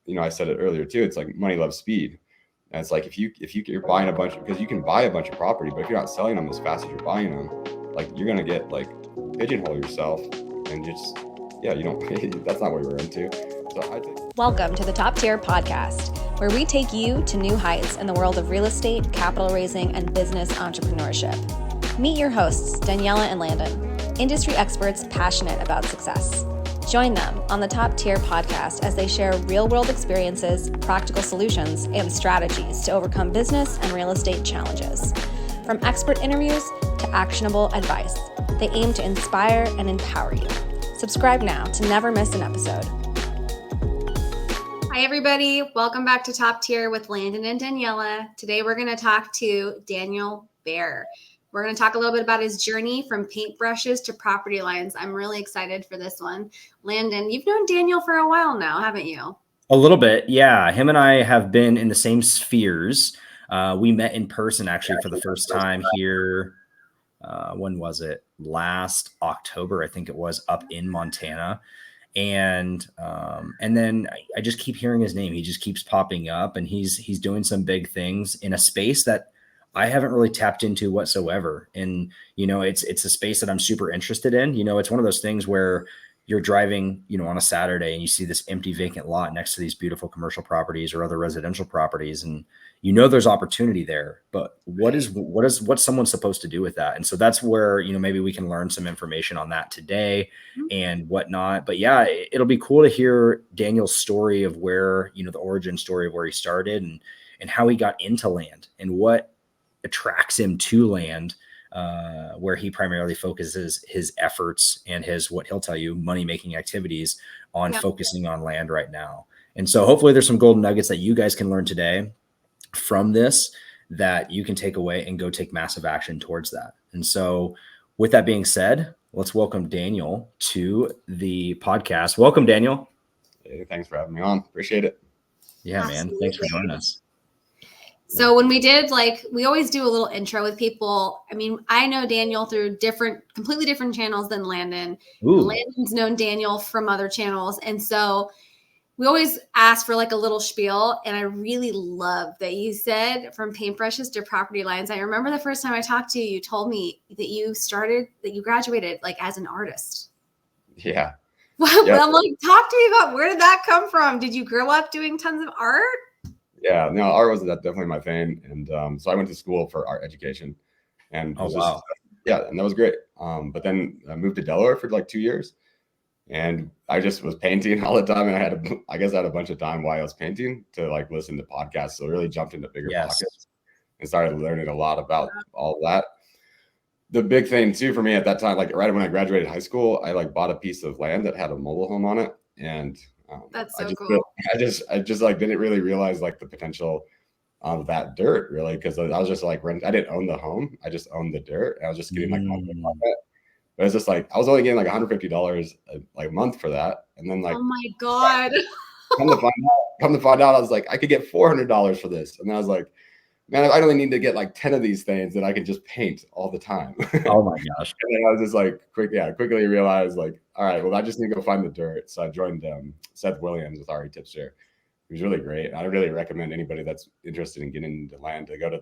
I said it earlier too. It's like money loves speed. And it's like, if you're buying a bunch, because you can buy a bunch of property, but if you're not selling them as fast as you're buying them, like you're going to get like pigeonhole yourself and just, yeah, you don't, that's not what we're into. Welcome to the Top Tier Podcast, where we take you to new heights in the world of real estate, capital raising, and business entrepreneurship. Meet your hosts, Daniela and Landon, industry experts passionate about success. Join them on the Top Tier Podcast as they share real-world experiences, practical solutions, and strategies to overcome business and real estate challenges. From expert interviews to actionable advice, they aim to inspire and empower you. Subscribe now to never miss an episode. Hi, everybody. Welcome back to Top Tier with Landon and Daniela. Today, we're going to talk to Daniel Bear. We're going to talk a little bit about his journey from paintbrushes to property lines. I'm really excited for this one. Landon, you've known Daniel for a while now, haven't you? A little bit, yeah. Him and I have been in the same spheres. We met in person actually for the first time here. When was it? Last October, I think it was, up in Montana. And then I just keep hearing his name. He just keeps popping up, and he's doing some big things in a space that I haven't really tapped into whatsoever. And, it's a space that I'm super interested in. It's one of those things where you're driving, on a Saturday and you see this empty vacant lot next to these beautiful commercial properties or other residential properties. And, there's opportunity there, but what's someone supposed to do with that? And so that's where, maybe we can learn some information on that today and whatnot. But yeah, it'll be cool to hear Daniel's story of where, the origin story of where he started and how he got into land and what attracts him to land, where he primarily focuses his efforts and what he'll tell you, money-making activities on focusing on land right now. And so hopefully there's some golden nuggets that you guys can learn today from this that you can take away and go take massive action towards that. And so with that being said, let's welcome Daniel to the podcast. Welcome, Daniel. Hey, thanks for having me on. Appreciate it. Yeah, Absolutely. Man. Thanks for joining us. So when we did, we always do a little intro with people. I mean, I know Daniel through completely different channels than Landon. Landon's known Daniel from other channels. And so we always ask for a little spiel. And I really love that you said from paintbrushes to property lines. I remember the first time I talked to you, you told me that you graduated as an artist. Yeah. Well, talk to me about, where did that come from? Did you grow up doing tons of art? Yeah, no, art was definitely my thing. And so I went to school for art education. And and that was great. But then I moved to Delaware for 2 years. And I just was painting all the time. And I had a bunch of time while I was painting to listen to podcasts. So I really jumped into bigger pockets and started learning a lot about all that. The big thing too for me at that time, right when I graduated high school, I bought a piece of land that had a mobile home on it. And that's so cool. I just didn't really realize the potential of that dirt really, because I was just I didn't own the home, I just owned the dirt, and I was just getting monthly profit. But it's just I was only getting $150 a month for that, and then oh my god, come to find out, I was I could get $400 for this, and I was man, I only need to get 10 of these things that I can just paint all the time. Oh my gosh. And then I was just quickly realized all right, well, I just need to go find the dirt. So I joined Seth Williams with RE Tipster. He was really great. I really recommend anybody that's interested in getting into land to go to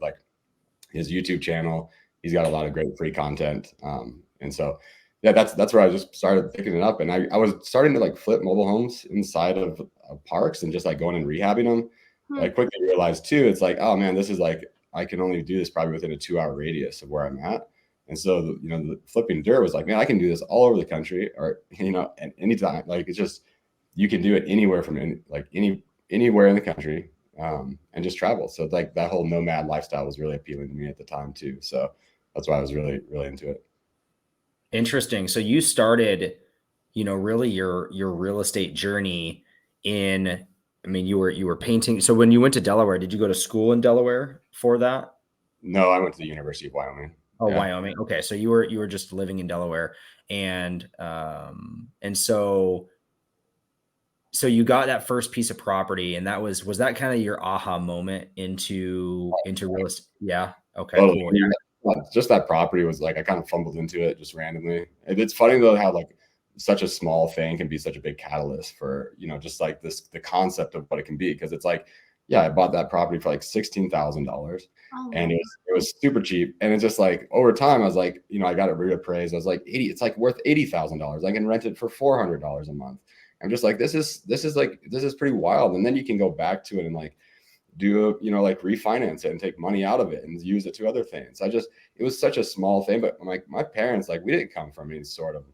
his YouTube channel. He's got a lot of great free content. And so, yeah, that's where I just started picking it up. And I was starting to flip mobile homes inside of parks and just going and rehabbing them. I quickly realized too, it's oh man, this is I can only do this probably within a 2-hour radius of where I'm at. And so, the flipping dirt was man, I can do this all over the country, or, at any time. It's just, you can do it anywhere from anywhere in the country, and just travel. So that whole nomad lifestyle was really appealing to me at the time too. So that's why I was really, really into it. Interesting. So you started, really your real estate journey you were painting. So when you went to Delaware, did you go to school in Delaware for that? No, I went to the University of Wyoming. Oh, yeah. Wyoming. Okay. So you were just living in Delaware, and so you got that first piece of property, and was that kind of your aha moment into real estate? Yeah. Okay. Totally. Cool. Just that property was I kind of fumbled into it just randomly. And it's funny though how such a small thing can be such a big catalyst for, you know, just like the concept of what it can be. Cause it's like, yeah, I bought that property for like $16,000 and it was super cheap. And it's just like over time, I was like, you know, I got it reappraised. I was like, it's like worth $80,000. I can rent it for $400 a month. I'm just like, this is pretty wild. And then you can go back to it and like do you know, like refinance it and take money out of it and use it to other things. It was such a small thing, but like my parents, like we didn't come from any sort of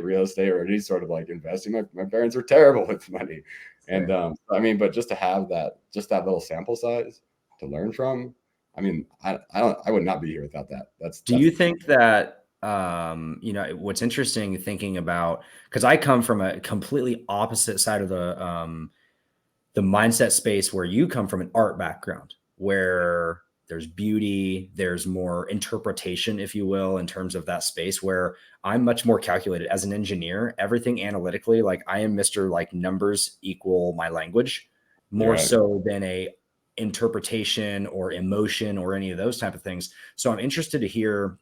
real estate or any sort of like investing. My parents were terrible with money. And I mean, but just to have that little sample size to learn from, I mean, I would not be here without that. Do you think that, you know, what's interesting thinking about, because I come from a completely opposite side of the mindset space where you come from, an art background where there's beauty, there's more interpretation, if you will, in terms of that space, where I'm much more calculated as an engineer, everything analytically, like I am Mr. like numbers equal my language more so than a interpretation or emotion or any of those type of things. So I'm interested to hear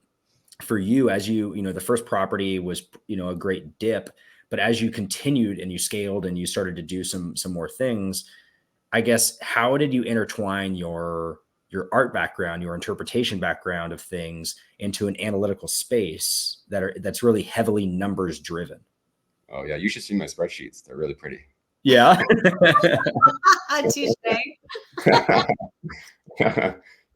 for you, as you know, the first property was, you know, a great dip, but as you continued and you scaled and you started to do some more things, I guess, how did you intertwine your art background, your interpretation background of things into an analytical space that's really heavily numbers driven? Oh yeah, you should see my spreadsheets. They're really pretty. Yeah.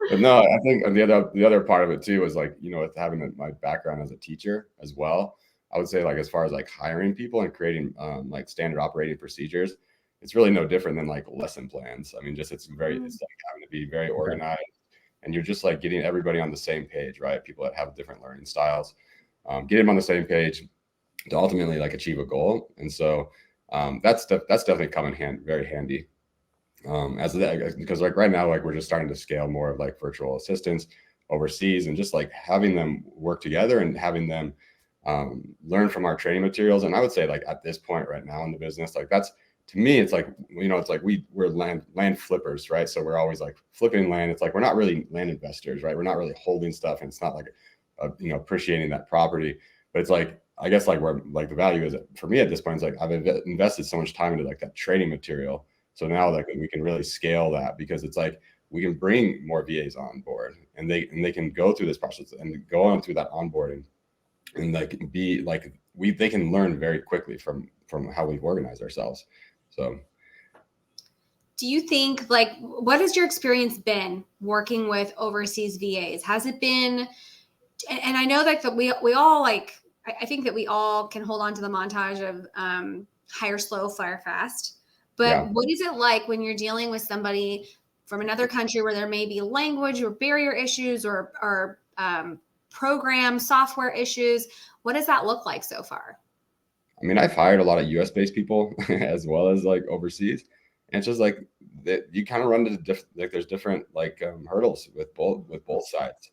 But no, I think the other part of it too was like, you know, with having my background as a teacher as well, I would say like as far as like hiring people and creating like standard operating procedures, it's really no different than like lesson plans. I mean, just it's like having to be very organized, and you're just like getting everybody on the same page, right? People that have different learning styles, get them on the same page to ultimately like achieve a goal. And so that's definitely come in very handy. Because like right now, like we're just starting to scale more of like virtual assistants overseas, and just like having them work together and having them learn from our training materials. And I would say like at this point right now in the business, like that's, to me, it's like, you know, it's like we're land flippers, right? So we're always like flipping land. It's like we're not really land investors, right? We're not really holding stuff, and it's not like you know, appreciating that property. But it's like, I guess like where like the value is for me at this point is like I've invested so much time into like that training material. So now like we can really scale that, because it's like we can bring more VAs on board, and they can go through this process and go on through that onboarding, and like be like they can learn very quickly from how we've organized ourselves. So do you think, like, what has your experience been working with overseas VAs? Has it been, and I know that we all like, I think that we all can hold on to the montage of hire slow, fire fast. But what is it like when you're dealing with somebody from another country where there may be language or barrier issues or program software issues? What does that look like so far? I mean, I've hired a lot of US based people as well as like overseas. And it's just like that you kind of run into like there's different like hurdles with both sides.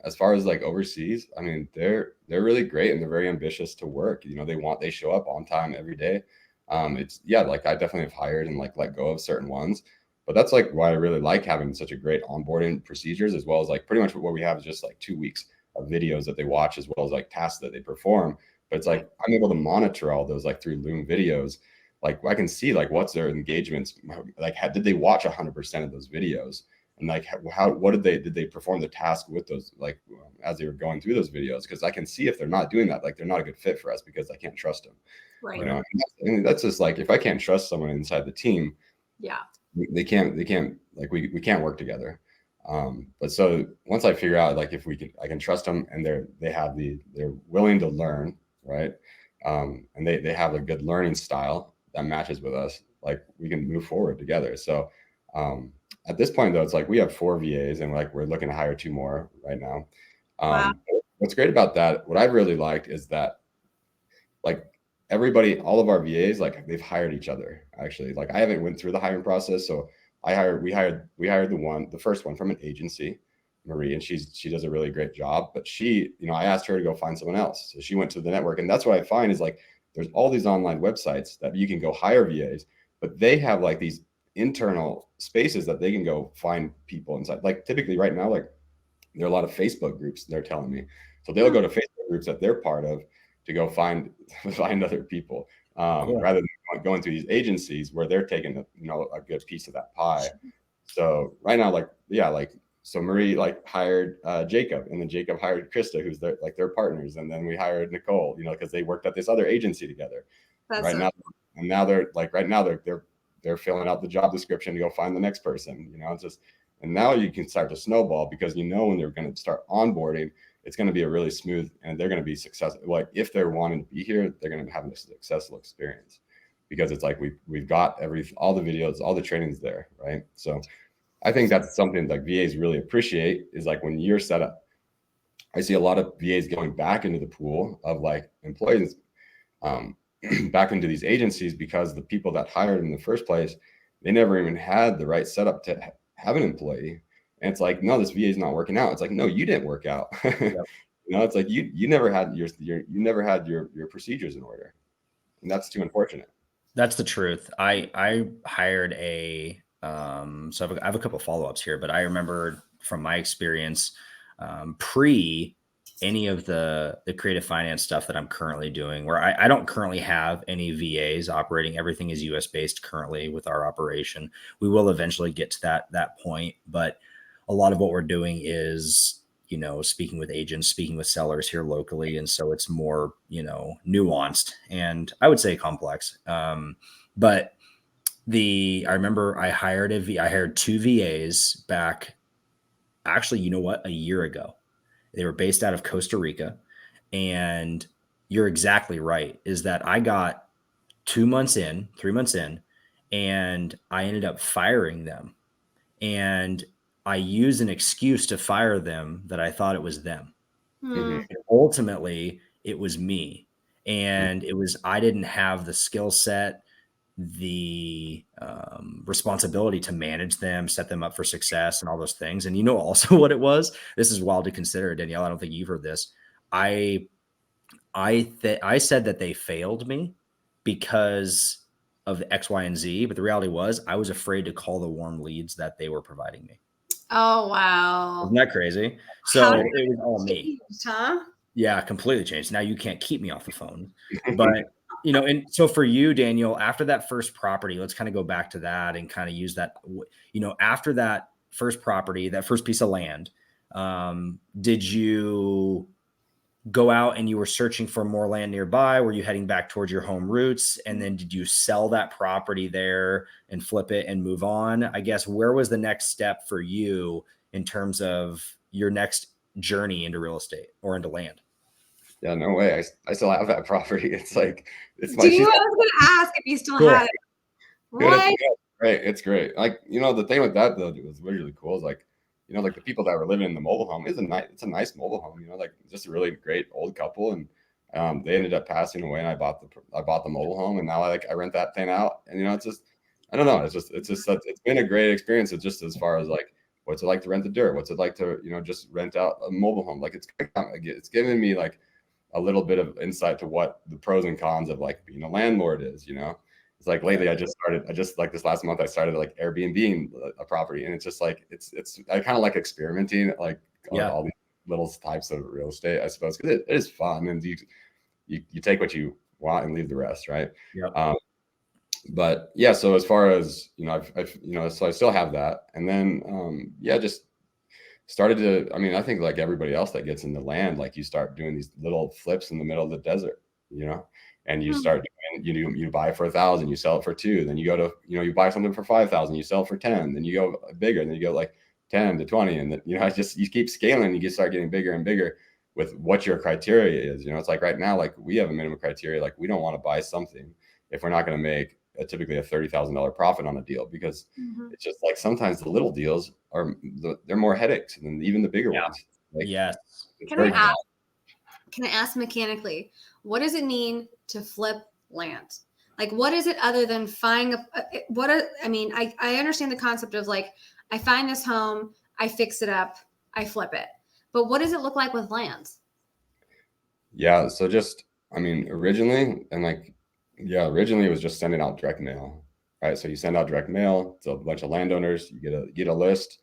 As far as like overseas, I mean, they're really great, and they're very ambitious to work. You know, they show up on time every day. Like I definitely have hired and like let go of certain ones, but that's like why I really like having such a great onboarding procedures, as well as like pretty much what we have is just like 2 weeks of videos that they watch, as well as like tasks that they perform. But it's like I'm able to monitor all those like through Loom videos. Like I can see like what's their engagements, like did they watch 100% of those videos, and like what did they perform the task with those, like as they were going through those videos? Because I can see if they're not doing that, like they're not a good fit for us, because I can't trust them. Right. You know, and that's just like, if I can't trust someone inside the team, they can't like we can't work together. But so once I figure out like if I can trust them, and they're willing to learn, right? And they have a good learning style that matches with us, like we can move forward together. So at this point though, it's like we have 4 VAs, and like we're looking to hire 2 more right now. What's great about that, what I've really liked, is that like everybody, all of our VAs, like they've hired each other. Actually, like I haven't went through the hiring process, so we hired the first one from an agency, Marie, and she does a really great job. But she, you know, I asked her to go find someone else, so she went to the network. And that's what I find is like there's all these online websites that you can go hire VAs, but they have like these internal spaces that they can go find people inside. Like typically right now, like there are a lot of Facebook groups, they're telling me. So they'll go to Facebook groups that they're part of, to go find other people, rather than going through these agencies where they're taking a good piece of that pie. So right now, so Marie hired Jacob, and then Jacob hired Krista, who's their partners, and then we hired Nicole, because they worked at this other agency together. Now they're filling out the job description to go find the next person. And now you can start to snowball, because when they're going to start onboarding, it's going to be a really smooth, and they're going to be successful. Like if they're wanting to be here, they're going to have a successful experience, because it's like we've got all the videos, all the trainings there, right? So I think that's something like VAs really appreciate, is like when you're set up. I see a lot of VAs going back into the pool of employees, back into these agencies, because the people that hired them in the first place, they never even had the right setup to have an employee. And it's like, no, this VA is not working out. It's like, no, you didn't work out. Yep. It's like you never had your procedures in order, and that's too unfortunate. That's the truth. I hired so I have a couple of follow-ups here, but I remember from my experience, pre any of the creative finance stuff that I'm currently doing, where I don't currently have any VAs operating. Everything is US based currently with our operation. We will eventually get to that point, but a lot of what we're doing is, speaking with agents, speaking with sellers here locally. And so it's more, nuanced, and I would say complex. But I remember I hired 2 VAs back, actually, a year ago. They were based out of Costa Rica. And you're exactly right, is that I got 3 months in, and I ended up firing them. And I used an excuse to fire them that I thought it was them. Mm-hmm. And ultimately, it was me. And I didn't have the skill set, the responsibility to manage them, set them up for success, and all those things. And also what it was. This is wild to consider, Danielle. I don't think you've heard this. I said that they failed me because of the X, Y, and Z. But the reality was, I was afraid to call the warm leads that they were providing me. Oh, wow. Isn't that crazy? So it was all me. Huh? Yeah, completely changed. Now you can't keep me off the phone. But and so for you, Daniel, after that first property, let's kind of go back to that and kind of use that, after that first property, that first piece of land, did you go out and you were searching for more land nearby? Were you heading back towards your home roots? And then did you sell that property there and flip it and move on? I guess, where was the next step for you in terms of your next journey into real estate or into land? Yeah, no way. I still have that property. It's my. I was going to ask if you still had it. What? Great. It's great. The thing with that though, was really cool is the people that were living in the mobile home, it's a nice mobile home, just a really great old couple. And they ended up passing away, and I bought the mobile home, and now I rent that thing out. And, it's just, I don't know. It's been a great experience. It's just as far as what's it like to rent the dirt? What's it like to, just rent out a mobile home? It's given me a little bit of insight to what the pros and cons of being a landlord is, It's lately I just this last month I started Airbnb a property, and it's just I kind of like experimenting all these little types of real estate, I suppose, because it is fun, and you take what you want and leave the rest, right? Yeah. But yeah, so as far as so I still have that, and then just started to, I think like everybody else that gets into land, you start doing these little flips in the middle of the desert, and you start doing, you buy for 1,000, you sell it for 2, then you go to, you buy something for 5,000, you sell it for 10, then you go bigger, and then you go 10 to 20, and then, you keep scaling, you start getting bigger and bigger with what your criteria is. It's right now, we have a minimum criteria, we don't want to buy something if we're not going to make typically a $30,000 profit on a deal, because it's just sometimes the little deals they're more headaches than even the bigger ones. Yes. Can I ask mechanically, what does it mean to flip land? What is it other than finding I understand the concept of I find this home, I fix it up, I flip it. But what does it look like with land? Yeah. So just, originally, originally it was just sending out direct mail, right? So you send out direct mail to a bunch of landowners, you get a list,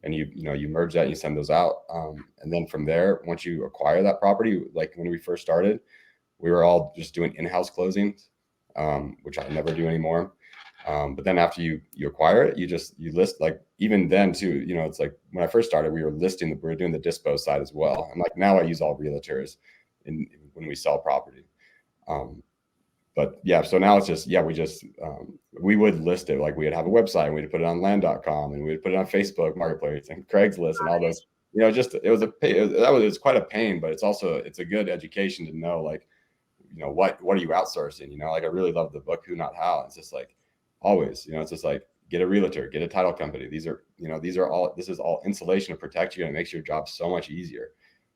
and you merge that and you send those out. And then from there, once you acquire that property, when we first started, we were all just doing in-house closings, which I never do anymore. But then after you acquire it, you list, like, even then too, it's like when I first started, we were doing the dispo side as well. And like now I use all realtors when we sell property. But yeah, so now it's just, we would list it, like we would have a website and we'd put it on land.com and we'd put it on Facebook Marketplace and Craigslist and all those, it was quite a pain, but it's a good education to know, like, what are you outsourcing? Like I really love the book, Who Not How. It's just like always, it's just like, get a realtor, get a title company. This is all insulation to protect you, and it makes your job so much easier.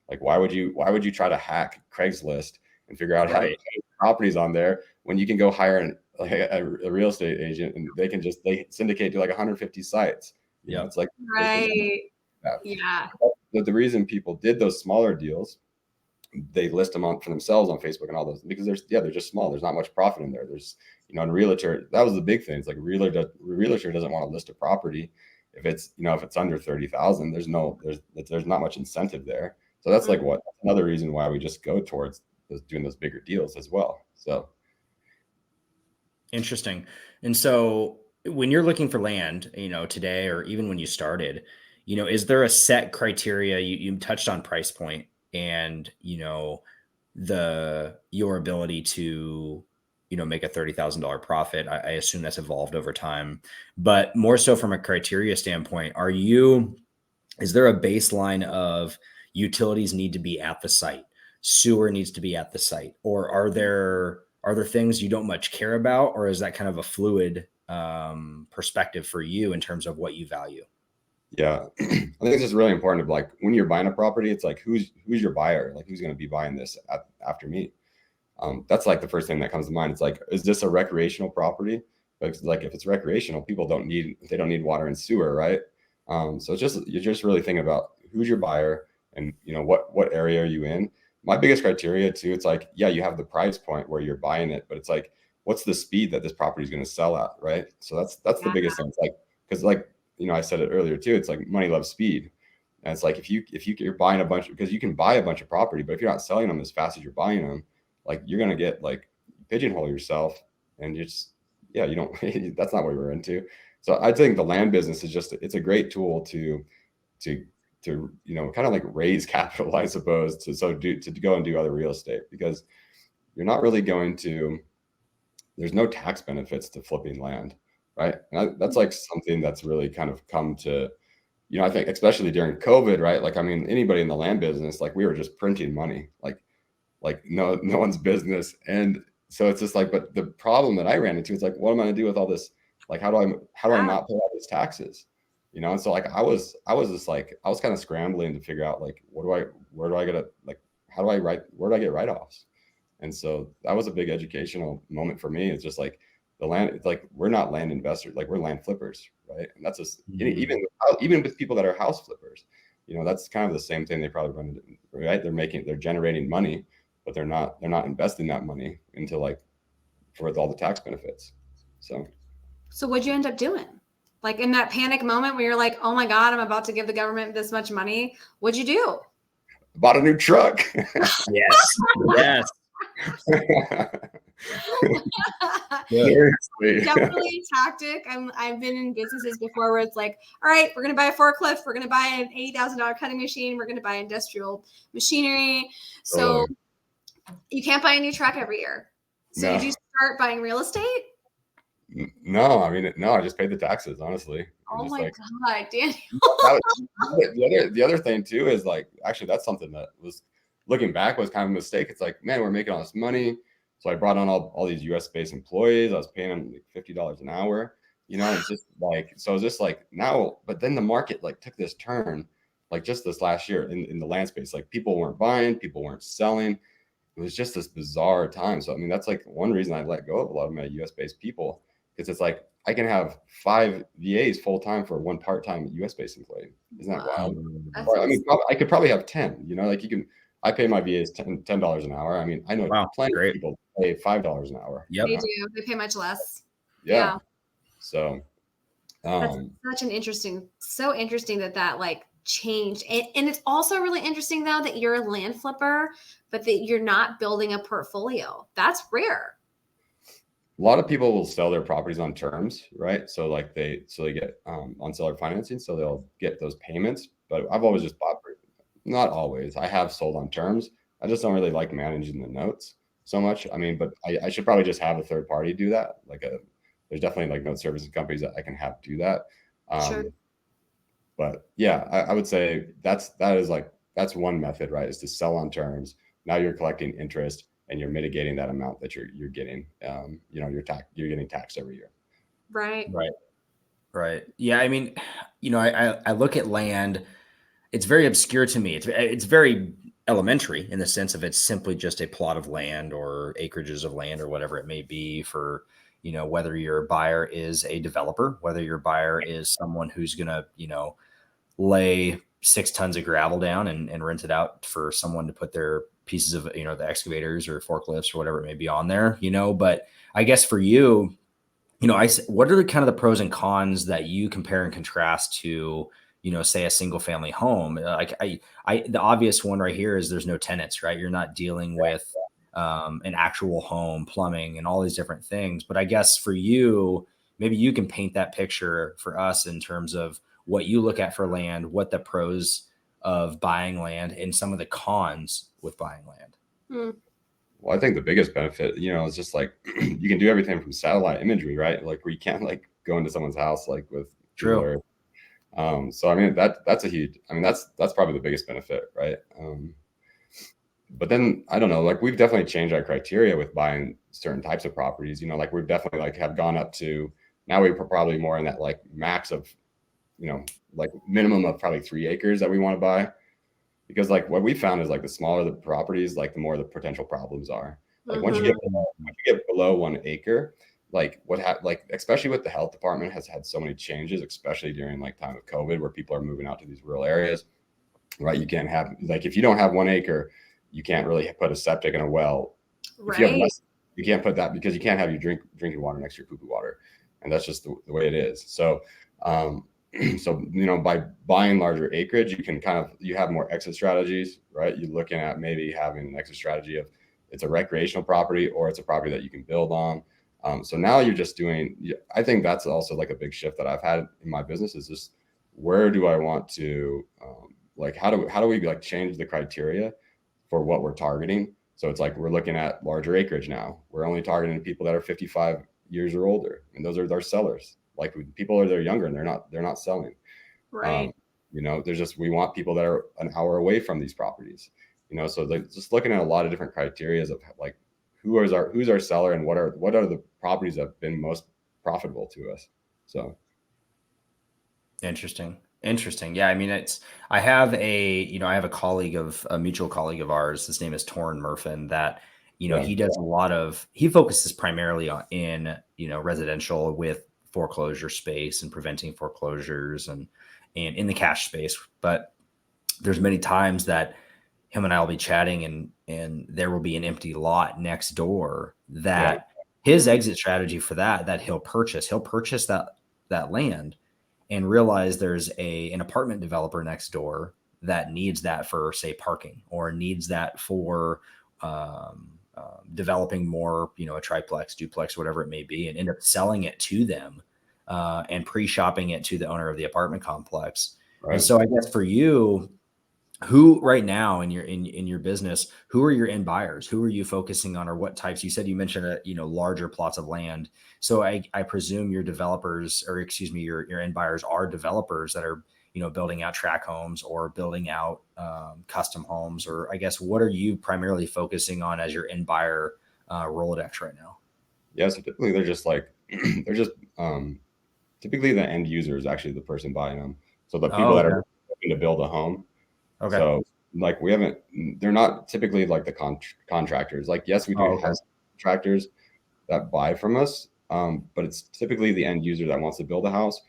Like, why would you try to hack Craigslist and figure out how to put properties on there when you can go hire a real estate agent and they syndicate to like 150 sites? It's like, right. Yeah. But the reason people did those smaller deals, they list them for themselves on Facebook and all those, because they're just small. There's not much profit in there. There's, a realtor, that was the big thing. It's like realtor doesn't want to list a property if it's under 30,000. There's not much incentive there. So that's like another reason why we just go towards doing those bigger deals as well. So interesting. And so when you're looking for land, today, or even when you started, is there a set criteria? You touched on price point and, your ability to, make a $30,000 profit. I assume that's evolved over time, but more so from a criteria standpoint, is there a baseline of utilities need to be at the site, sewer needs to be at the site, or are there things you don't much care about, or is that kind of a fluid perspective for you in terms of what you value? Yeah, I think it's just really important to, like, when you're buying a property, it's like, who's your buyer? Like, who's going to be buying this after me? That's like the first thing that comes to mind. It's like, is this a recreational property? Like if it's recreational, people don't need water and sewer, right? So you're just really thinking about who's your buyer and what area are you in. My biggest criteria too, it's like, yeah, you have the price point where you're buying it, but it's like, what's the speed that this property is going to sell at, right? So that's the biggest thing. It's like, because like, I said it earlier too, it's like money loves speed. And it's like, if you're buying because you can buy a bunch of property, but if you're not selling them as fast as you're buying them, like you're going to get like pigeonhole yourself, and that's not what we're into. So I think the land business is it's a great tool to kind of like raise capital, I suppose, to go and do other real estate, because you're not really there's no tax benefits to flipping land, right? And that's like something that's really kind of come to, I think especially during COVID, right? Like, I mean, anybody in the land business, like we were just printing money, like no one's business. And so it's just like, but the problem that I ran into is like, what am I going to do with all this? Like, how do I not pay all these taxes? And so like, I was kind of scrambling to figure out like, where do I get write-offs? And so that was a big educational moment for me. It's just like the land, it's like, we're not land investors, like we're land flippers, right? And that's just, even with people that are house flippers, that's kind of the same thing they probably run into, right? They're generating money, but they're not investing that money into like for all the tax benefits. So what'd you end up doing? Like in that panic moment where you're like, oh my God, I'm about to give the government this much money. What'd you do? Bought a new truck. Yes. Definitely a tactic. I've been in businesses before where it's like, all right, we're going to buy a forklift. We're going to buy an $80,000 cutting machine. We're going to buy industrial machinery. So you can't buy a new truck every year. So did you start buying real estate? No, I mean, no, I just paid the taxes, honestly. Oh my God, Daniel. The other thing too is like, actually, that's something that was, looking back, was kind of a mistake. It's like, man, we're making all this money. So I brought on all these US-based employees. I was paying them like $50 an hour. It's just like, so it's just like now, but then the market like took this turn, like just this last year in the land space. Like people weren't buying, people weren't selling. It was just this bizarre time. So I mean, that's like one reason I let go of a lot of my US-based people, because it's like I can have 5 VAs full time for one part-time US-based employee. Isn't that wild? I mean, I could probably have 10. Like I pay my VAs $10 an hour. I mean, I know plenty of people pay $5 an hour. Yep. They do. They pay much less. Yeah. So that's such an so interesting that like changed. And it's also really interesting though that you're a land flipper, but that you're not building a portfolio. That's rare. A lot of people will sell their properties on terms, right? So like they get on seller financing, so they'll get those payments. But I've always just bought, not always. I have sold on terms. I just don't really like managing the notes so much. I mean, but I should probably just have a third party do that. There's definitely like note servicing companies that I can have do that. Sure. But yeah, I would say that's one method, right? Is to sell on terms. Now you're collecting interest and you're mitigating that amount that you're getting. You're getting taxed every year. Right. Yeah, I mean, I look at land. It's very obscure to me. It's very elementary in the sense of it's simply just a plot of land or acreages of land or whatever it may be for, whether your buyer is a developer, whether your buyer is someone who's going to, lay 6 tons of gravel down and rent it out for someone to put their pieces of, the excavators or forklifts or whatever it may be on there, but I guess for you, what are the kind of the pros and cons that you compare and contrast to, say a single family home? Like the obvious one right here is there's no tenants, right? You're not dealing with an actual home, plumbing, and all these different things. But I guess for you, maybe you can paint that picture for us in terms of what you look at for land, what the pros of buying land and some of the cons with buying land. Well, I think the biggest benefit, is just like you can do everything from satellite imagery, right? Like where you can't like go into someone's house like with True. So I mean that's a huge. I mean that's probably the biggest benefit, right? But then I don't know. Like we've definitely changed our criteria with buying certain types of properties. Like we've definitely like have gone up to now we're probably more in that like max of, like minimum of probably 3 acres that we want to buy. Because like what we found is like the smaller the properties, like the more the potential problems are. Like once you get below 1 acre, like especially with the health department has had so many changes, especially during like time of COVID where people are moving out to these rural areas, right? You can't have like if you don't have 1 acre, you can't really put a septic and a well. Right. If you have less, you can't put that because you can't have your drinking water next to your poo-poo water, and that's just the way it is. So. So, by buying larger acreage, you have more exit strategies, right? You're looking at maybe having an exit strategy of it's a recreational property or it's a property that you can build on. So now you're just I think that's also like a big shift that I've had in my business is just where do I want to, how do we like change the criteria for what we're targeting? So it's like, we're looking at larger acreage now. We're only targeting people that are 55 years or older. And those are our sellers. Like people they're younger and they're not selling. Right. We want people that are an hour away from these properties, so just looking at a lot of different criteria of like, who's our seller and what are the properties that have been most profitable to us. So. Interesting. Yeah. I mean, I have a colleague a mutual colleague of ours. His name is Torrin Murfin that, he focuses primarily in residential with foreclosure space and preventing foreclosures and in the cash space. But there's many times that him and I will be chatting and there will be an empty lot next door that his exit strategy for that he'll purchase that land and realize there's an apartment developer next door that needs that for, say, parking or needs that for developing more, a triplex, duplex, whatever it may be, and end up selling it to them and pre-shopping it to the owner of the apartment complex. Right. And so I guess for you, who right now in your business, who are your end buyers? Who are you focusing on, or what types? You said you mentioned larger plots of land. So I presume your developers, or excuse me, your end buyers are developers that are building out tract homes or building out custom homes, or I guess what are you primarily focusing on as your end buyer Rolodex right now? Yeah, so typically typically the end user is actually the person buying them. So the people that are looking to build a home. Okay. So like they're not typically like the contractors. Like, yes, we do have contractors that buy from us, but it's typically the end user that wants to build a house.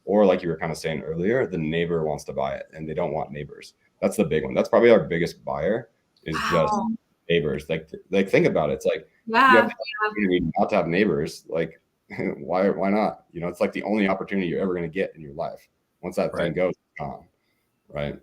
Or like you were kind of saying earlier, the neighbor wants to buy it and they don't want neighbors. That's the big one. That's probably our biggest buyer is just neighbors. Like think about it. It's like you have the opportunity not to have neighbors. Like why not? It's like the only opportunity you're ever going to get in your life. Once that thing goes, it's gone. Right.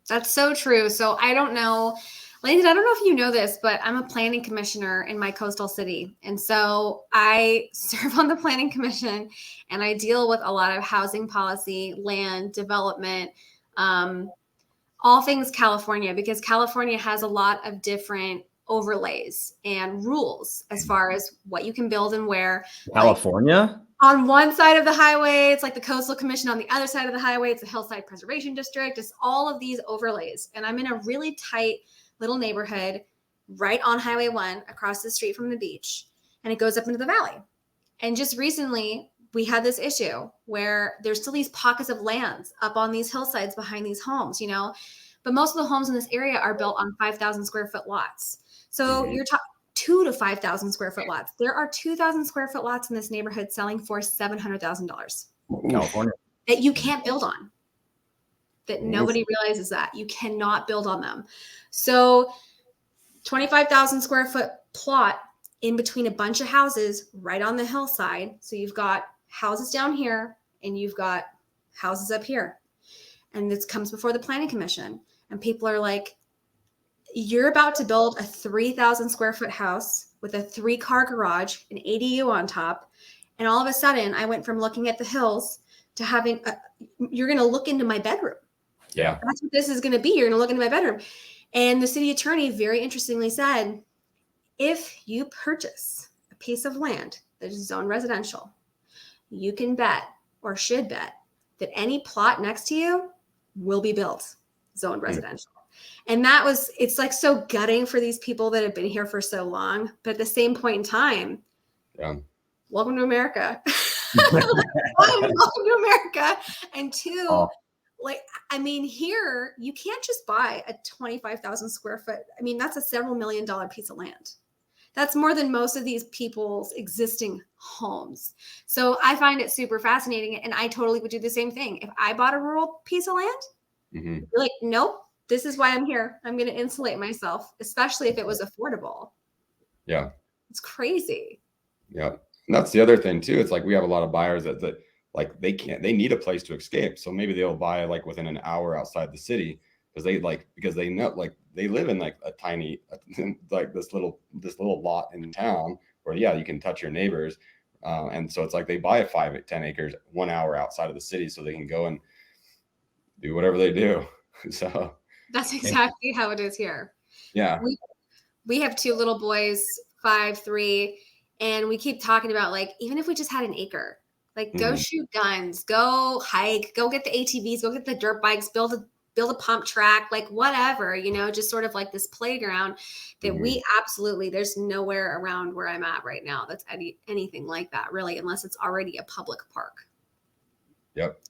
That's so true. So I don't know, Landon, I don't know if you know this, but I'm a planning commissioner in my coastal city. And so I serve on the planning commission and I deal with a lot of housing policy, land development, all things California, because California has a lot of different overlays and rules as far as what you can build and where. California? Like, on one side of the highway, it's like the coastal commission. On the other side of the highway, it's the hillside preservation district. It's all of these overlays. And I'm in a really tight little neighborhood right on Highway 1 across the street from the beach. And it goes up into the valley. And just recently, we had this issue where there's still these pockets of lands up on these hillsides behind these homes, you know, but most of the homes in this area are built on 5,000 square foot lots. So you're talking 2 to 5,000 square foot lots. There are 2,000 square foot lots in this neighborhood selling for $700,000 California. that you can't build on. That nobody realizes that you cannot build on them. So 25,000 square foot plot in between a bunch of houses right on the hillside. So you've got houses down here and you've got houses up here. And this comes before the planning commission. And people are like, you're about to build a 3,000 square foot house with a 3-car garage, an ADU on top. And all of a sudden I went from looking at the hills to having, you're going to look into my bedroom. Yeah. That's what this is going to be. You're going to look into my bedroom. And the city attorney very interestingly said, if you purchase a piece of land that is zoned residential, you can bet or should bet that any plot next to you will be built zoned residential. And that was, it's like so gutting for these people that have been here for so long. But at the same point in time, welcome to America. welcome to America. And two, like, I mean, here, you can't just buy a 25,000 square foot. I mean, that's a several $1 million piece of land. That's more than most of these people's existing homes. So I find it super fascinating. And I totally would do the same thing. If I bought a rural piece of land, I'd be like, nope, this is why I'm here. I'm going to insulate myself, especially if it was affordable. Yeah. It's crazy. Yeah. And that's the other thing too. It's like we have a lot of buyers that like they need a place to escape. So maybe they'll buy like within an hour outside the city because they know like they live in like a tiny like this little lot in town where you can touch your neighbors. And so it's like they buy 5-10 acres 1 hour outside of the city so they can go and do whatever they do. So that's exactly how it is here. Yeah. We have 2 little boys, 5, 3, and we keep talking about like, even if we just had an acre, like go shoot guns, go hike, go get the ATVs, go get the dirt bikes, build a pump track, like whatever, you know, just sort of like this playground that we absolutely, there's nowhere around where I'm at right now that's anything like that really, unless it's already a public park. Yep.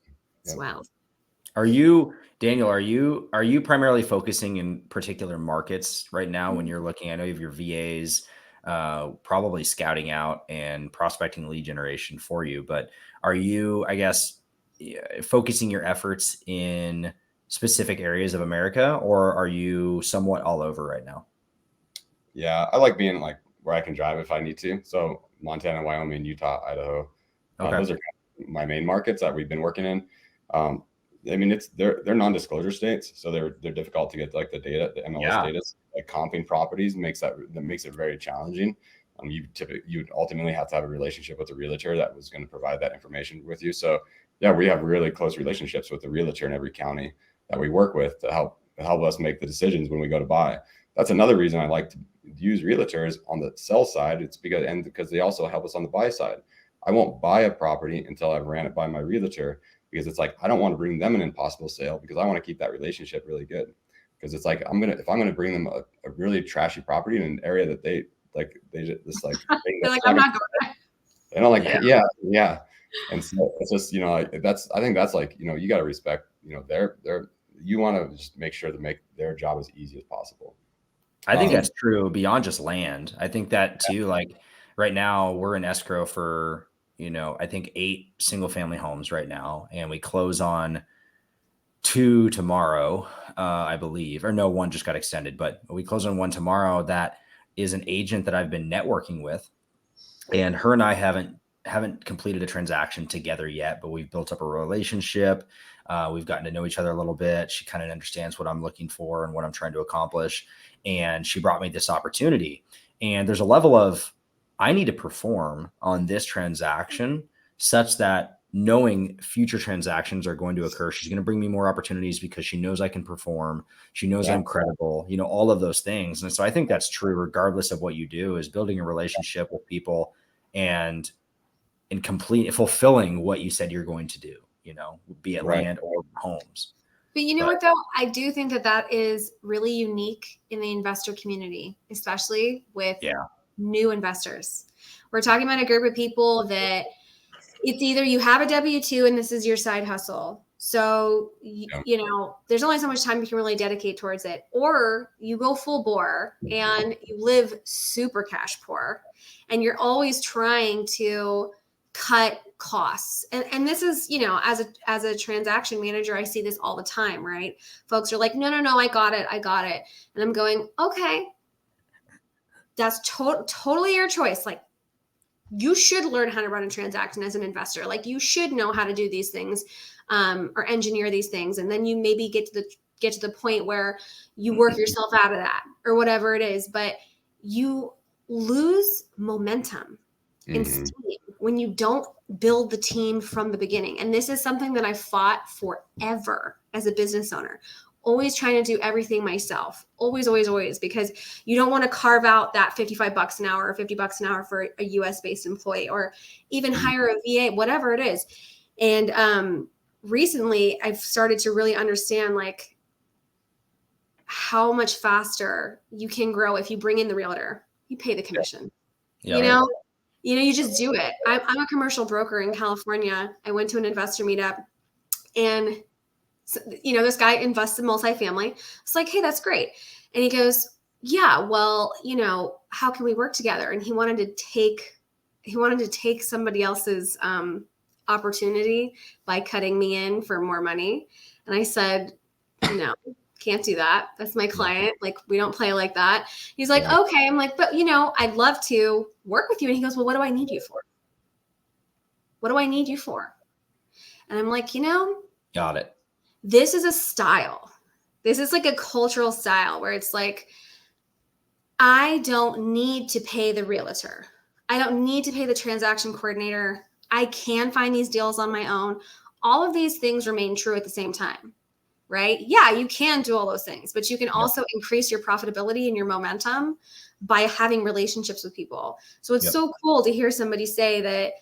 It's wild. Are you, Daniel, are you primarily focusing in particular markets right now when you're looking? I know you have your VAs probably scouting out and prospecting lead generation for you, but are you, I guess, focusing your efforts in specific areas of America, or are you somewhat all over right now? Yeah, I like being like where I can drive if I need to. So Montana, Wyoming, Utah, Idaho. Those are my main markets that we've been working in. I mean, they're non-disclosure states, so they're difficult to get like the data, the MLS data. Like comping properties makes it very challenging. You would ultimately have to have a relationship with a realtor that was going to provide that information with you. So yeah, we have really close relationships with the realtor in every county that we work with to help us make the decisions when we go to buy. That's another reason I like to use realtors on the sell side. It's because they also help us on the buy side. I won't buy a property until I've ran it by my realtor, because it's like I don't want to bring them an impossible sale, because I want to keep that relationship really good. Because it's like if I'm gonna bring them a really trashy property in an area that they just like they're like, I'm not going there. They don't like yeah. And so it's just, I think that's like, you got to respect, you want to just make sure to make their job as easy as possible. I think that's true beyond just land. I think that too, like right now we're in escrow for, I think 8 single family homes right now. And we close on 2 tomorrow, I believe, or no, 1 just got extended, but we close on 1 tomorrow. That is an agent that I've been networking with, and her and I haven't haven't completed a transaction together yet, but we've built up a relationship. We've gotten to know each other a little bit. She kind of understands what I'm looking for and what I'm trying to accomplish. And she brought me this opportunity. And there's a level of, I need to perform on this transaction such that knowing future transactions are going to occur, she's going to bring me more opportunities because she knows I can perform. She knows I'm credible, you know, all of those things. And so I think that's true regardless of what you do, is building a relationship with people and fulfilling what you said you're going to do, you know, be it land or homes. But you know what, though? I do think that is really unique in the investor community, especially with new investors. We're talking about a group of people that it's either you have a W-2 and this is your side hustle. So, you know, there's only so much time you can really dedicate towards it. Or you go full bore and you live super cash poor and you're always trying to cut costs. And this is, you know, as a transaction manager, I see this all the time, right? Folks are like, no, I got it. And I'm going, okay, that's totally your choice. Like, you should learn how to run a transaction as an investor. Like, you should know how to do these things or engineer these things. And then you maybe get to the point where you work yourself out of that or whatever it is. But you lose momentum and steam when you don't build the team from the beginning. And this is something that I fought forever as a business owner. Always trying to do everything myself. Always, because you don't want to carve out that $55 an hour or $50 an hour for a US based employee, or even hire a VA, whatever it is. And recently I've started to really understand like how much faster you can grow if you bring in the realtor. You pay the commission. You know, you just do it. I'm a commercial broker in California. I went to an investor meetup and you know, this guy invests in multifamily. It's like, hey, that's great. And he goes, yeah, well, you know, how can we work together? And he wanted to take somebody else's opportunity by cutting me in for more money. And I said, no, can't do that. That's my client. Like, we don't play like that. He's like, okay. I'm like, but you know, I'd love to work with you. And he goes, well, what do I need you for? What do I need you for? And I'm like, you know, got it. This is a style. This is like a cultural style where it's like, I don't need to pay the realtor. I don't need to pay the transaction coordinator. I can find these deals on my own. All of these things remain true at the same time, right? Yeah, you can do all those things, but you can also increase your profitability and your momentum by having relationships with people. So it's so cool to hear somebody say that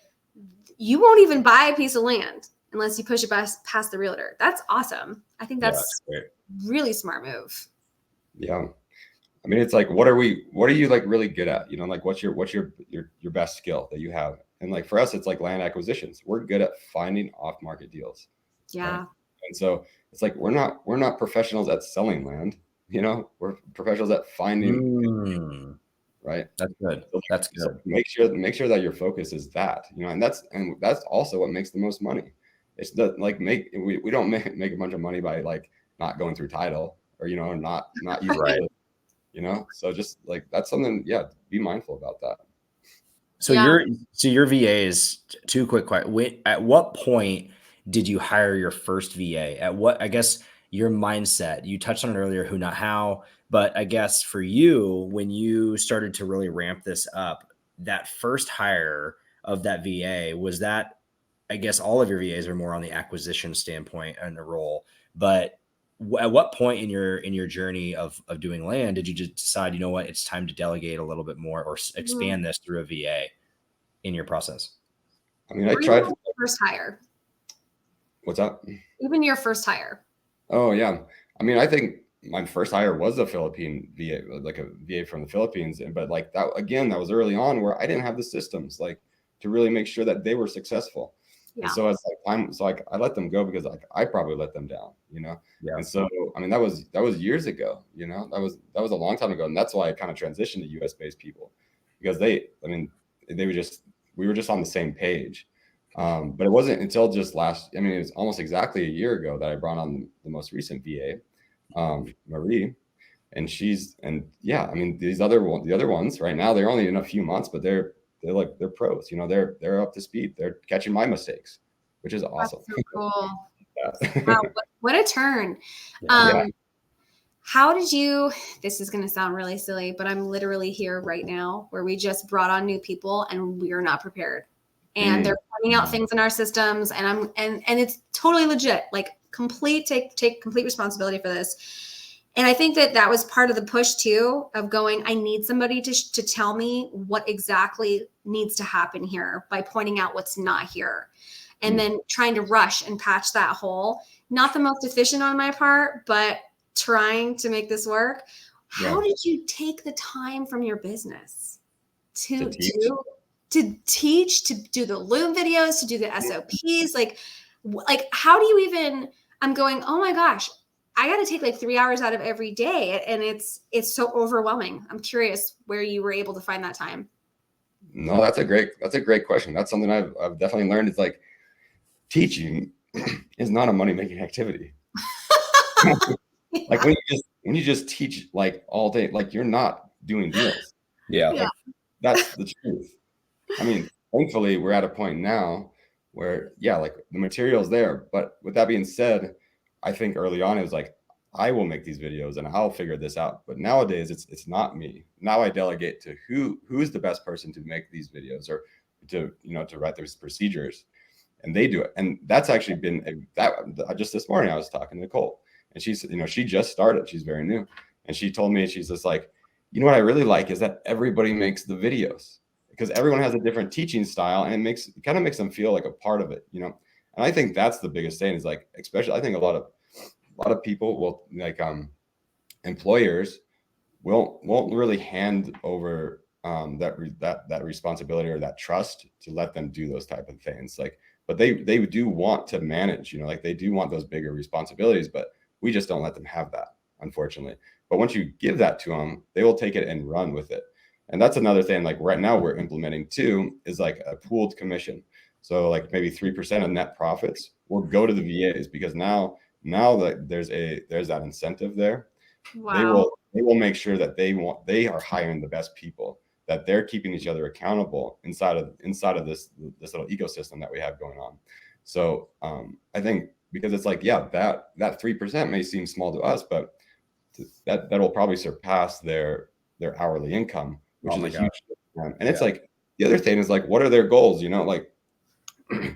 you won't even buy a piece of land unless you push it past the realtor. That's awesome. I think that's really smart move. Yeah. I mean, it's like, what are you like really good at? You know, like what's your best skill that you have? And like, for us, it's like land acquisitions. We're good at finding off-market deals. Yeah. Right? And so it's like, we're not professionals at selling land, you know, we're professionals at finding, right? That's good. So that's good. So make sure that your focus is that, you know, and that's also what makes the most money. It's the like we don't make a bunch of money by like not going through title or, you know, not using it, you know, so just like that's something, be mindful about that. So your VAs, two quick questions. At what point did you hire your first VA? At what, I guess, your mindset? You touched on it earlier, who, not how, but I guess for you, when you started to really ramp this up, that first hire of that VA, was that, I guess all of your VAs are more on the acquisition standpoint and the role, but at what point in your journey of doing land did you just decide, you know what, it's time to delegate a little bit more or expand this through a VA in your process? I mean, I tried first hire. What's up? Even your first hire. Oh yeah. I mean, I think my first hire was a Philippine VA, like a VA from the Philippines. But like that, again, that was early on where I didn't have the systems like to really make sure that they were successful. Yeah. And so it's like I let them go because like I probably let them down, you know. Yeah. And so I mean that was years ago, you know. That was a long time ago, and that's why I kind of transitioned to US based people, because we were just on the same page. But it wasn't until just it was almost exactly a year ago that I brought on the most recent VA, Marie, and the other ones right now, they're only in a few months, but they're they're pros, they're up to speed. They're catching my mistakes, which is awesome. That's so cool. Yeah. Wow, what a turn. Yeah. How did you, this is going to sound really silly, but I'm literally here right now where we just brought on new people and we are not prepared. And they're pointing out things in our systems, and it's totally legit, like take complete responsibility for this. And I think that was part of the push too, of going, I need somebody to tell me what exactly needs to happen here by pointing out what's not here. And then trying to rush and patch that hole. Not the most efficient on my part, but trying to make this work. How did you take the time from your business to teach, to do the Loom videos, to do the SOPs? Like how do you even, I'm going, oh my gosh, I got to take like 3 hours out of every day. And it's so overwhelming. I'm curious where you were able to find that time. No, that's a great question. That's something I've definitely learned. It's like teaching is not a money-making activity. Like when you just teach like all day, like you're not doing deals. Yeah. Like, that's the truth. I mean, thankfully we're at a point now where like the material's there. But with that being said, I think early on it was like, I will make these videos and I'll figure this out. But nowadays it's not me. Now I delegate to who's the best person to make these videos or to write those procedures, and they do it. And that's actually been just this morning I was talking to Nicole, and she's, she just started. She's very new. And she told me, she's just like, what I really like is that everybody makes the videos, because everyone has a different teaching style, and it kind of makes them feel like a part of it, And I think that's the biggest thing is like, especially I think a lot of people will like, employers won't really hand over that responsibility or that trust to let them do those type of things. Like, but they do want to manage, like they do want those bigger responsibilities, but we just don't let them have that, unfortunately. But once you give that to them, they will take it and run with it. And that's another thing, like right now we're implementing too, is like a pooled commission. So like maybe 3% of net profits will go to the VAs, because now that there's that incentive there. Wow. They will make sure that they are hiring the best people, that they're keeping each other accountable inside of this little ecosystem that we have going on. So I think, because it's like, that 3% may seem small to us, but that will probably surpass their hourly income, which is a huge thing. And it's like, the other thing is like, what are their goals? Like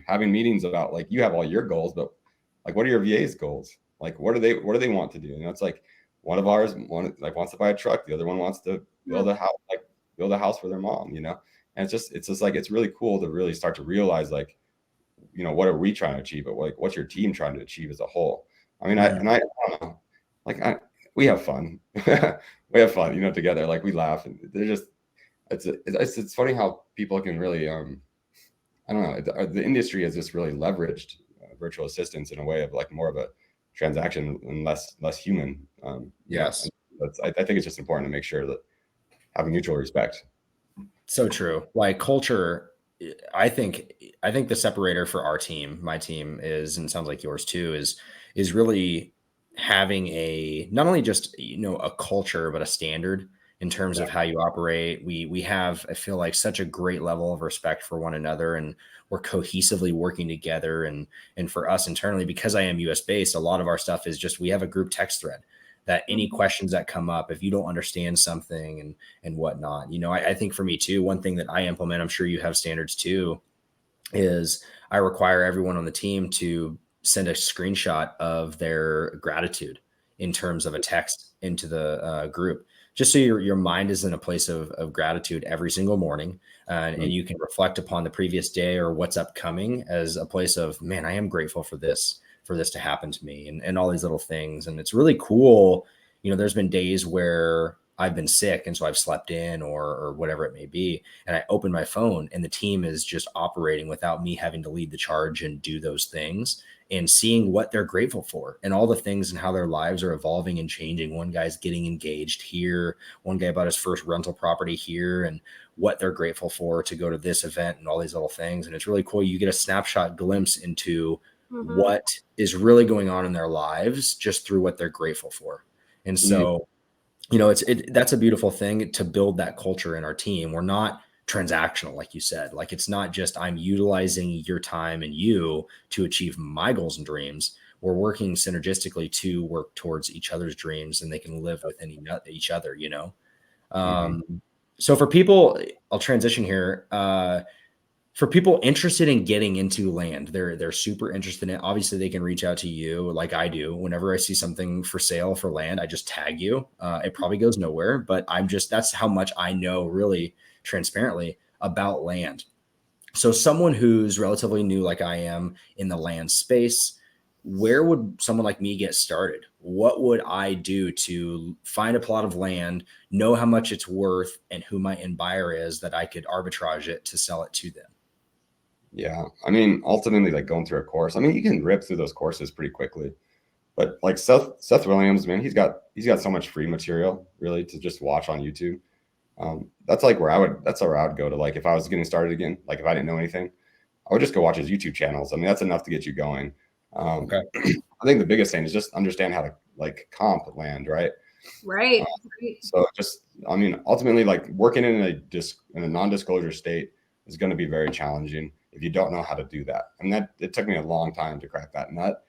having meetings about, like, you have all your goals, but like, what are your VA's goals? Like, what do they want to do? It's like, one of ours wants to buy a truck, the other one wants to build a house for their mom, and it's just like, it's really cool to really start to realize, like, what are we trying to achieve? But like, what's your team trying to achieve as a whole? I mean, I don't know, like, we have fun. We have fun, together. Like, we laugh, and they're just, it's funny how people can really, I don't know, the industry has just really leveraged virtual assistants in a way of like more of a transaction and less human. Yes. I think it's just important to make sure that having mutual respect. So true. Like culture, I think the separator for our team, my team is, and it sounds like yours too, is really having not only just, a culture, but a standard in terms of how you operate. We have, I feel like, such a great level of respect for one another, and we're cohesively working together. And for us internally, because I am US based, a lot of our stuff is just, we have a group text thread that any questions that come up, if you don't understand something and whatnot, I think for me too, one thing that I implement, I'm sure you have standards too, is I require everyone on the team to send a screenshot of their gratitude in terms of a text into the group, just so your mind is in a place of gratitude every single morning. And you can reflect upon the previous day or what's upcoming as a place of, man, I am grateful for this to happen to me, and all these little things. And it's really cool. There's been days where I've been sick, and so I've slept in or whatever it may be. And I open my phone and the team is just operating without me having to lead the charge and do those things, and seeing what they're grateful for and all the things and how their lives are evolving and changing. One guy's getting engaged here, one guy bought his first rental property here, and what they're grateful for to go to this event and all these little things. And it's really cool. You get a snapshot glimpse into what is really going on in their lives just through what they're grateful for. And so, that's a beautiful thing to build that culture in our team. We're not transactional, like you said. Like, it's not just I'm utilizing your time and you to achieve my goals and dreams. We're working synergistically to work towards each other's dreams, and they can live within each other, you know? So for people, I'll transition here. For people interested in getting into land, they're super interested in it. Obviously, they can reach out to you like I do. Whenever I see something for sale for land, I just tag you. It probably goes nowhere, but that's how much I know really transparently about land. So someone who's relatively new, like I am, in the land space, where would someone like me get started? What would I do to find a plot of land, know how much it's worth, and who my end buyer is, that I could arbitrage it to sell it to them? Yeah. I mean, ultimately, like going through a course, I mean, you can rip through those courses pretty quickly, but like Seth Williams, man, he's got so much free material really to just watch on YouTube. That's where I would go to, like, if I was getting started again, like if I didn't know anything, I would just go watch his YouTube channels. I mean, that's enough to get you going. Okay. I think the biggest thing is just understand how to like comp land, right? Right. So just, I mean, ultimately, like working in a non-disclosure state is going to be very challenging if you don't know how to do that. And it took me a long time to crack that nut.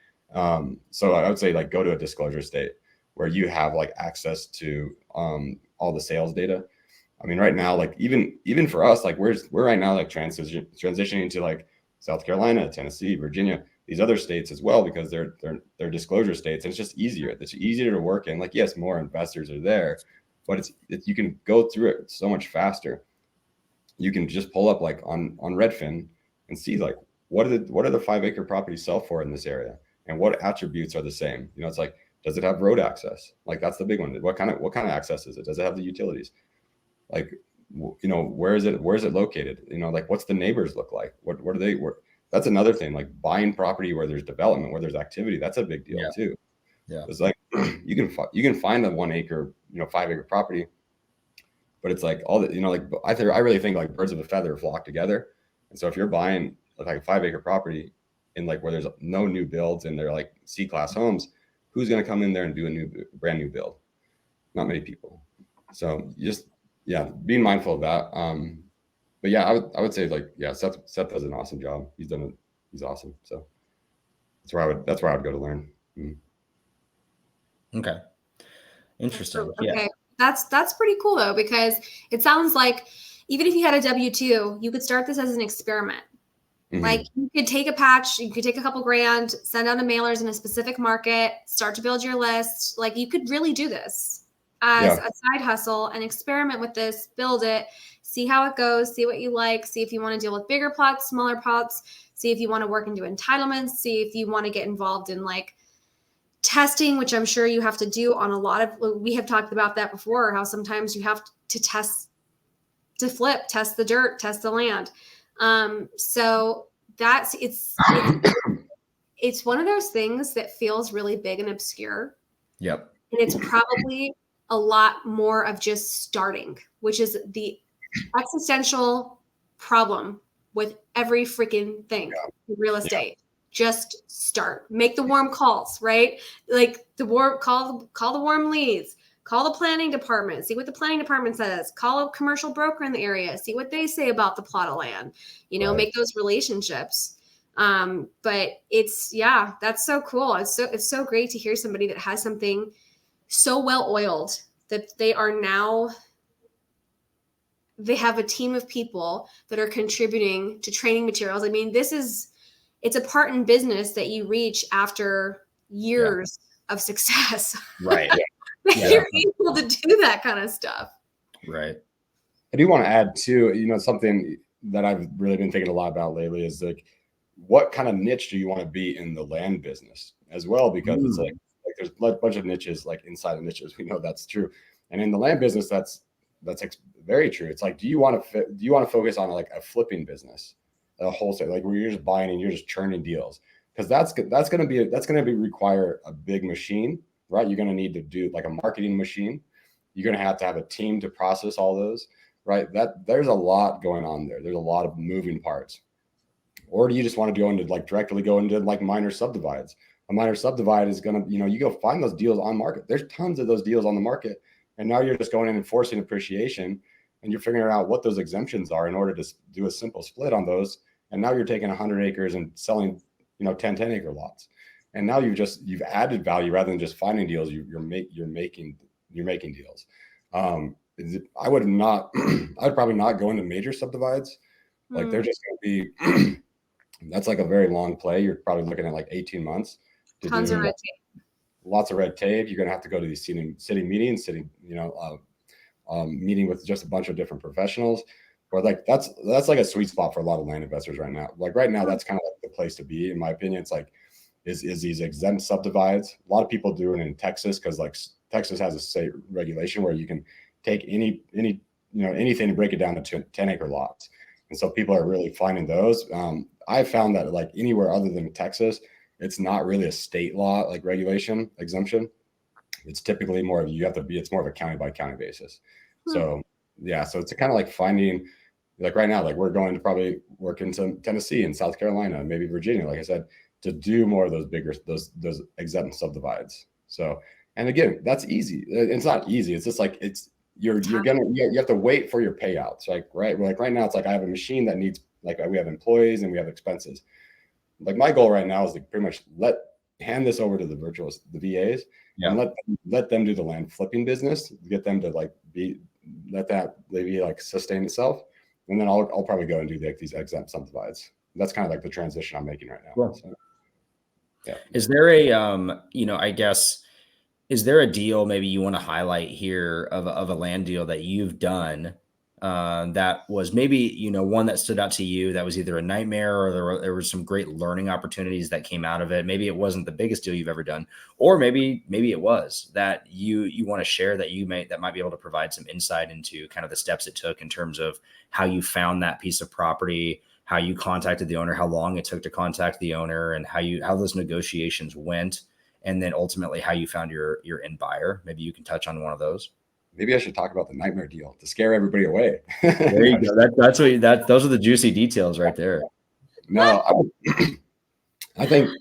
So I would say, like, go to a disclosure state where you have like access to all the sales data. I mean, right now, like even for us, like we're right now like transitioning to like South Carolina, Tennessee, Virginia, these other states as well, because they're disclosure states, and it's just easier. It's easier to work in. Like, yes, more investors are there, but you can go through it so much faster. You can just pull up like on Redfin and see like what are the 5 acre properties sell for in this area, and what attributes are the same. You know, it's like, does it have road access? Like, that's the big one. What kind of access is it? Does it have the utilities? Like, you know, where is it located? You know, like, what's the neighbors look like? What are they? That's another thing. Like, buying property where there's development, where there's activity, that's a big deal too. Yeah, it's like you can find a 1 acre, 5 acre property, but it's like all that, like I really think like birds of a feather flock together. And so if you're buying like a 5 acre property in like where there's no new builds and they're like C-class homes, who's going to come in there and do a brand new build? Not many people. So being mindful of that. But yeah, I would say like, yeah, Seth does an awesome job. He's awesome. So that's where I would go to learn. Okay. Interesting. Okay. Yeah. That's pretty cool though, because it sounds like even if you had a W-2, you could start this as an experiment. Like, you could take a patch, you could take a couple grand, send out the mailers in a specific market, start to build your list. Like, you could really do this as a side hustle and experiment with this, build it, see how it goes, see what you like, see if you want to deal with bigger plots, smaller plots, see if you want to work into entitlements, see if you want to get involved in like testing, which I'm sure you have to do on a lot of, we have talked about that before, how sometimes you have to test the dirt, test the land. So it's one of those things that feels really big and obscure. Yep. And it's probably a lot more of just starting, which is the existential problem with every freaking thing in real estate. Just start, make the warm calls, right? Like call the warm leads, call the planning department, see what the planning department says, call a commercial broker in the area, see what they say about the plot of land, make those relationships. But that's so cool. It's so great to hear somebody that has something so well oiled that they have a team of people that are contributing to training materials. I mean, it's a part in business that you reach after years of success. Right. You're able to do that kind of stuff. Right. I do want to add too, something that I've really been thinking a lot about lately is like, what kind of niche do you want to be in the land business as well? Because it's like there's a bunch of niches, like inside of niches. We know that's true. And in the land business, that's very true. It's like, do you want to focus on like a flipping business, a wholesale, like where you're just buying and you're just churning deals? Because that's going to require a big machine, right? You're going to need to do like a marketing machine. You're going to have a team to process all those, right? There's a lot going on there. There's a lot of moving parts. Or do you just want to go into directly go into minor subdivides? A minor subdivide is going to, you go find those deals on market. There's tons of those deals on the market. And now you're just going in and forcing appreciation. and you're figuring out what those exemptions are in order to do a simple split on those. And now you're taking 100 acres and selling, 10 acre lots. And now you've added value rather than just finding deals. You're making deals. I would probably not go into major subdivides. Like they're just going to be, that's like a very long play. You're probably looking at like 18 months. Tons of red tape. Lots of red tape. You're going to have to go to these city meetings, meeting with just a bunch of different professionals. Or like that's like a sweet spot for a lot of land investors right now. Like right now, that's kind of like the place to be, in my opinion. It's like is these exempt subdivides. A lot of people do it in Texas because like Texas has a state regulation where you can take anything and break it down to 10 acre lots. And so people are really finding those. I found that like anywhere other than Texas, it's not really a state law like regulation exemption. It's typically more of it's more of a county by county basis. So yeah, so it's kind of like finding, like right now, like we're going to probably work into Tennessee and South Carolina, maybe Virginia, like I said, to do more of those exempt subdivides. So, and again, that's easy. It's not easy. It's just like you have to wait for your payouts. Like right now, it's like I have a machine that needs, like we have employees and we have expenses. Like my goal right now is to pretty much hand this over to the VAs, and let them do the land flipping business, get them to like sustain itself. And then I'll probably go and do these exempt subdivides. That's kind of like the transition I'm making right now. Cool. So, yeah. Is there is there a deal maybe you want to highlight here of a land deal that you've done that was maybe, one that stood out to you that was either a nightmare or there were some great learning opportunities that came out of it? Maybe it wasn't the biggest deal you've ever done, or maybe it was that you want to share that might be able to provide some insight into kind of the steps it took in terms of how you found that piece of property, how you contacted the owner, how long it took to contact the owner, and how those negotiations went. And then ultimately how you found your end buyer. Maybe you can touch on one of those. Maybe I should talk about the nightmare deal to scare everybody away. There you go. Those are the juicy details right there. No, I think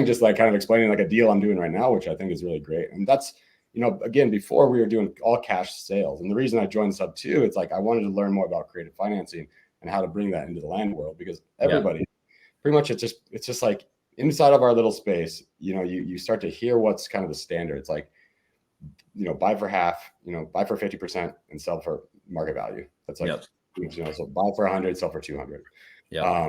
just like kind of explaining like a deal I'm doing right now, which I think is really great. And that's, again, before we were doing all cash sales. And the reason I joined Sub 2, it's like I wanted to learn more about creative financing and how to bring that into the land world, because everybody pretty much it's just like inside of our little space, you start to hear what's kind of the standard. It's like, buy for half, buy for 50% and sell for market value. That's like, so buy for 100, sell for 200. Yeah.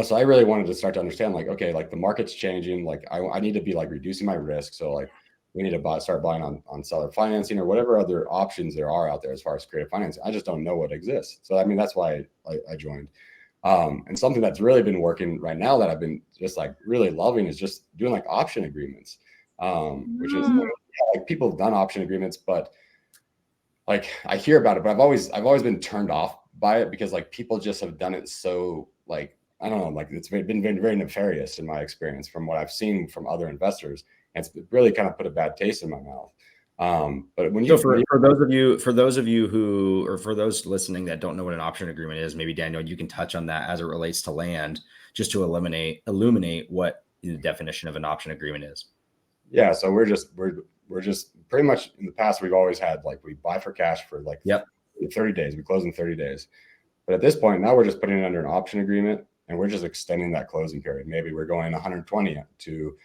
So I really wanted to start to understand like, okay, like the market's changing. Like I need to be like reducing my risk. So like we need to start buying on seller financing or whatever other options there are out there as far as creative financing. I just don't know what exists. So, I mean, that's why I joined. And something that's really been working right now that I've been just like really loving is just doing like option agreements, which is like people have done option agreements, but like I hear about it, but I've always been turned off by it because like people just have done it so like, I don't know, like it's been very nefarious in my experience from what I've seen from other investors. And it's really kind of put a bad taste in my mouth. But when for those of you who, or for those listening that don't know what an option agreement is, maybe Daniel, you can touch on that as it relates to land, just to illuminate what the definition of an option agreement is. Yeah. So we're just pretty much in the past, we've always had like, we buy for cash for like 30 days, we close in 30 days. But at this point, now we're just putting it under an option agreement and we're just extending that closing period. Maybe we're going 120 to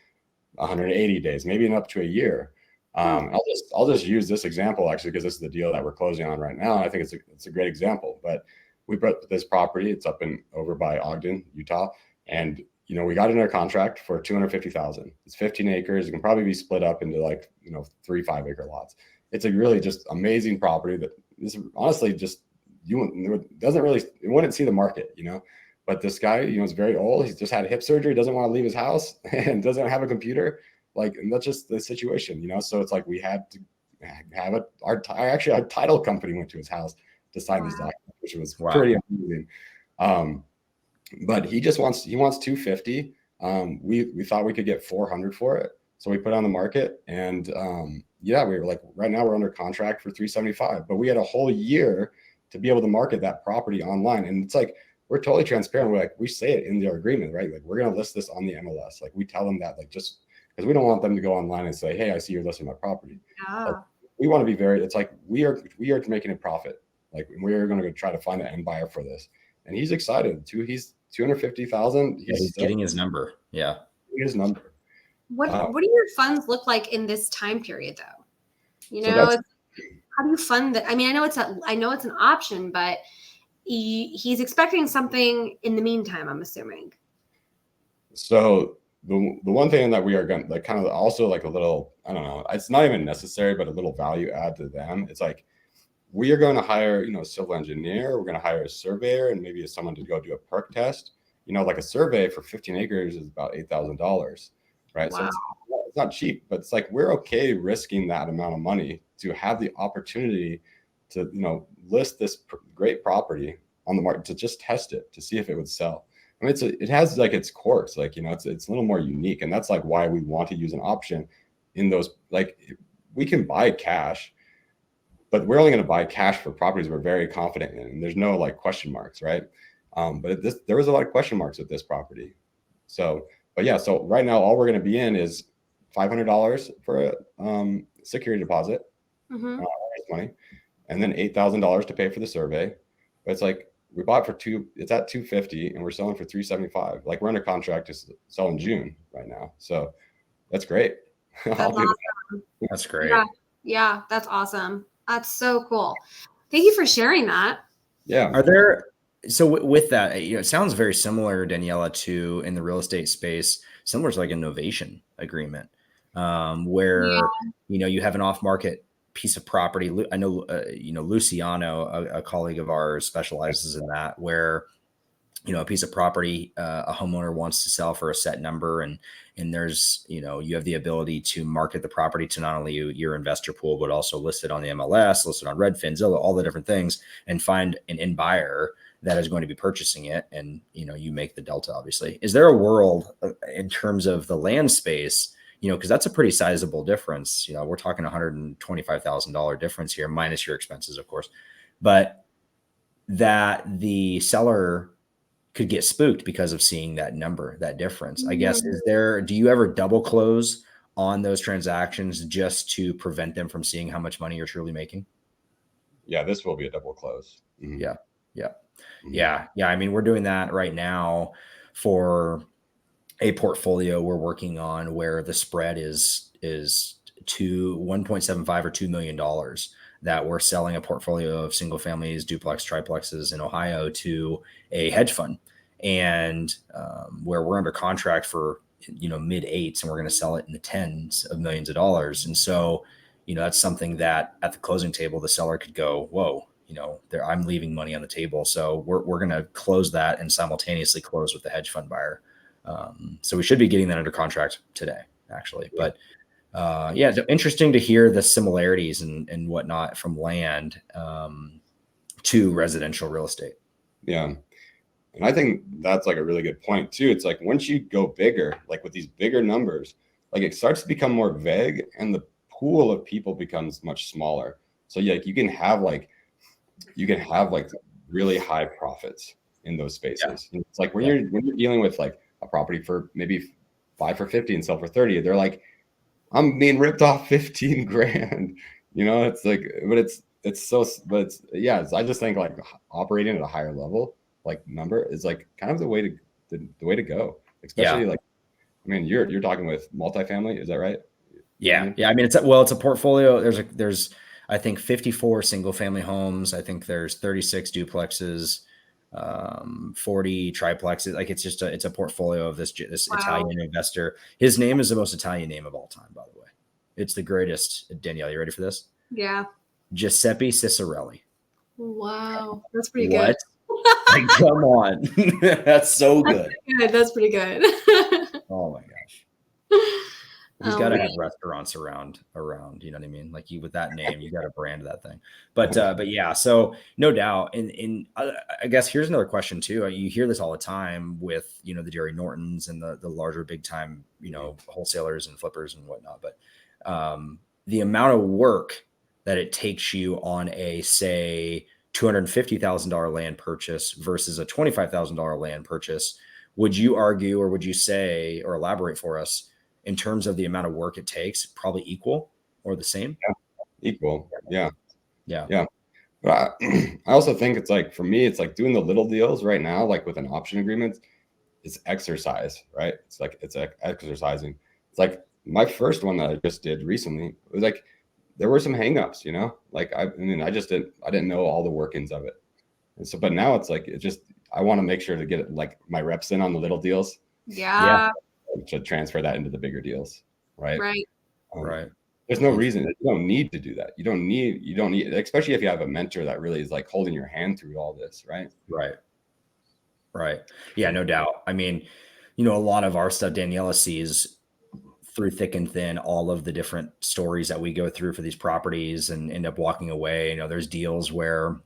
180 days, maybe up to a year. I'll just use this example actually, because this is the deal that we're closing on right now. I think it's a great example, but we bought this property. It's over by Ogden, Utah. And, we got it under contract for $250,000. It's 15 acres. It can probably be split up into like, 3 5-acre lots. It's a really just amazing property that is honestly just, it wouldn't see the market, but this guy, is very old. He's just had hip surgery, doesn't want to leave his house and doesn't have a computer. Like, and that's just the situation, So it's like we had to have it. Our title company went to his house to sign this document, which was pretty amazing. But he wants 250. We thought we could get 400 for it, so we put it on the market, and we were like, right now we're under contract for 375. But we had a whole year to be able to market that property online, and it's like we're totally transparent. We're like, we say it in our agreement, right? Like we're gonna list this on the MLS. Like we tell them that, like just. Because we don't want them to go online and say, "Hey, I see you're listing my property." Yeah. Like, we want to be it's like we are making a profit Like we're going to try to find an end buyer for this. And he's excited too. He's 250,000. He's getting his number. Yeah. His number. What do your funds look like in this time period though? You know, So how do you fund that? I mean, I know it's an option, but he's expecting something in the meantime, I'm assuming. So the one thing that we are going to like kind of also like a little, I don't know, it's not even necessary, but a little value add to them. It's like, we are going to hire, a civil engineer. We're going to hire a surveyor and maybe someone to go do a perk test. Like a survey for 15 acres is about $8,000, right? Wow. So it's not cheap, but it's like, we're okay risking that amount of money to have the opportunity to, list this great property on the market, to just test it, to see if it would sell. I mean, it has like its quirks, like, it's a little more unique. And that's like why we want to use an option in those, like we can buy cash, but we're only going to buy cash for properties we're very confident in. And there's no like question marks, right? But there was a lot of question marks with this property. So right now, all we're going to be in is $500 for a security deposit, money, and then $8,000 to pay for the survey. But it's like, we bought it's at $250 and we're selling for $375. Like we're under contract to sell in June right now. So that's great. That's awesome. That's great. Yeah, that's awesome. That's so cool. Thank you for sharing that. Yeah. So with that, it sounds very similar, Daniela, to in the real estate space, similar to like a novation agreement, where, you have an off-market piece of property. I know, Luciano, a colleague of ours, specializes in that, where, a piece of property, a homeowner wants to sell for a set number, and there's, you have the ability to market the property to not only your investor pool, but also list it on the MLS, list it on Redfin, Zillow, all the different things, and find an end buyer that is going to be purchasing it. And, you make the delta, obviously. Is there a world in terms of the land space, because that's a pretty sizable difference. We're talking $125,000 difference here, minus your expenses, of course, but that the seller could get spooked because of seeing that number, that difference. I guess, do you ever double close on those transactions just to prevent them from seeing how much money you're truly making? Yeah, this will be a double close. Mm-hmm. Yeah. I mean, we're doing that right now for a portfolio we're working on where the spread is to $1.75 or $2 million, that we're selling a portfolio of single families, duplex, triplexes in Ohio to a hedge fund, and where we're under contract for mid eights, and we're going to sell it in the tens of millions of dollars. And so that's something that at the closing table the seller could go, whoa, I'm leaving money on the table. So we're going to close that and simultaneously close with the hedge fund buyer. So we should be getting that under contract today, actually. But it's interesting to hear the similarities and whatnot from land to residential real estate. Yeah. And I think that's like a really good point too. It's like, once you go bigger, like with these bigger numbers, like it starts to become more vague and the pool of people becomes much smaller. So you can have really high profits in those spaces. Yeah. It's like when you're dealing with like a property for maybe 5 for 50 and sell for 30, they're like, I'm being ripped off 15 grand. It's like, I just think like operating at a higher level, like number, is like kind of the way to go. Especially like, I mean, you're talking with multifamily, is that right? Yeah. I mean, it's a portfolio. There's I think 54 single family homes. I think there's 36 duplexes, 40 triplexes. Like it's a portfolio of this Italian investor. His name is the most Italian name of all time, by the way. It's the greatest. Danielle, you ready for this? Yeah. Giuseppe Cicerelli. Wow. That's pretty good. Like, come on. That's so good. That's pretty good. Oh my gosh. He's got to have restaurants around, you know what I mean? Like, with that name, you got to brand that thing. But yeah, so no doubt. And I guess here's another question too. You hear this all the time with, the Jerry Nortons and the larger big time, wholesalers and flippers and whatnot. But the amount of work that it takes you on a, say, $250,000 land purchase versus a $25,000 land purchase, would you argue, or would you say, or elaborate for us, in terms of the amount of work it takes, probably equal or the same? Yeah, equal. Yeah. But I also think it's like, for me, it's like doing the little deals right now, like with an option agreement, it's exercise, right? It's like, it's exercising. It's like my first one that I just did recently, it was like, there were some hangups, you know, like I mean, I didn't know all the workings of it. And so, but now it's like, I want to make sure to get it, like my reps in on the little deals Yeah. to transfer that into the bigger deals. Right. Right. Right. There's no reason. You don't need to do that. You don't need, especially if you have a mentor that really is like holding your hand through all this. Right. Right. Yeah, no doubt. I mean, a lot of our stuff, Daniela sees through thick and thin, all of the different stories that we go through for these properties and end up walking away. There's deals where,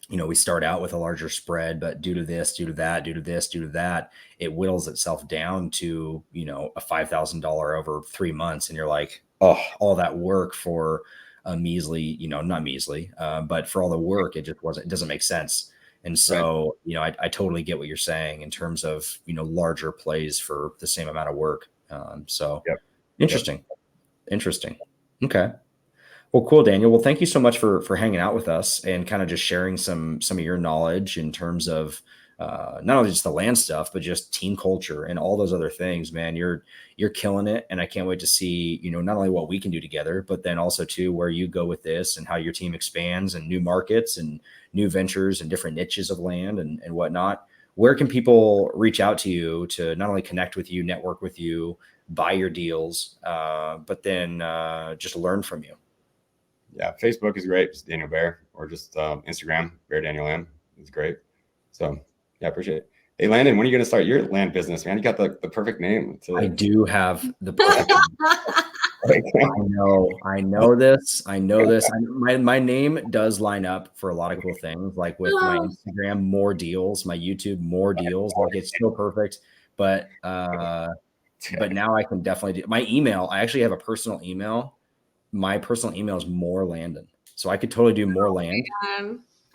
we start out with a larger spread, but due to this, due to that, due to this, due to that, it whittles itself down to, a $5,000 over 3 months. And you're like, oh, all that work for a measly, not measly, but for all the work, it doesn't make sense. And so, I totally get what you're saying in terms of, larger plays for the same amount of work. Yep. Interesting. Okay. Well, cool, Daniel. Well, thank you so much for hanging out with us and kind of just sharing some of your knowledge in terms of not only just the land stuff, but just team culture and all those other things. Man, you're killing it, and I can't wait to see not only what we can do together, but then also too where you go with this and how your team expands and new markets and new ventures and different niches of land and whatnot. Where can people reach out to you to not only connect with you, network with you, buy your deals, but then just learn from you? Yeah, Facebook is great, just Daniel Bear, or just Instagram, Bear Daniel M. It's great. So yeah, appreciate it. Hey, Landon, when are you going to start your land business, man? You got the perfect name. I do have the perfect I know this. My name does line up for a lot of cool things, like with my Instagram, more deals, my YouTube, more deals. Like it's so perfect. But now I can definitely do my email. I actually have a personal email. My personal email is more Landon. So I could totally do more land.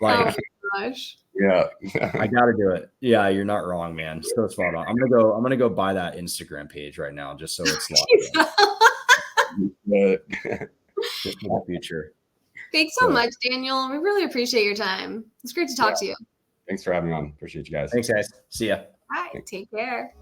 Like, gosh. Yeah. I gotta do it. Yeah, you're not wrong, man. So spot on. I'm gonna go buy that Instagram page right now just so it's locked in. Just for the future. Thanks so much, Daniel. We really appreciate your time. It's great to talk to you. Thanks for having me on. Appreciate you guys. Thanks, guys. See ya. Bye. Take care.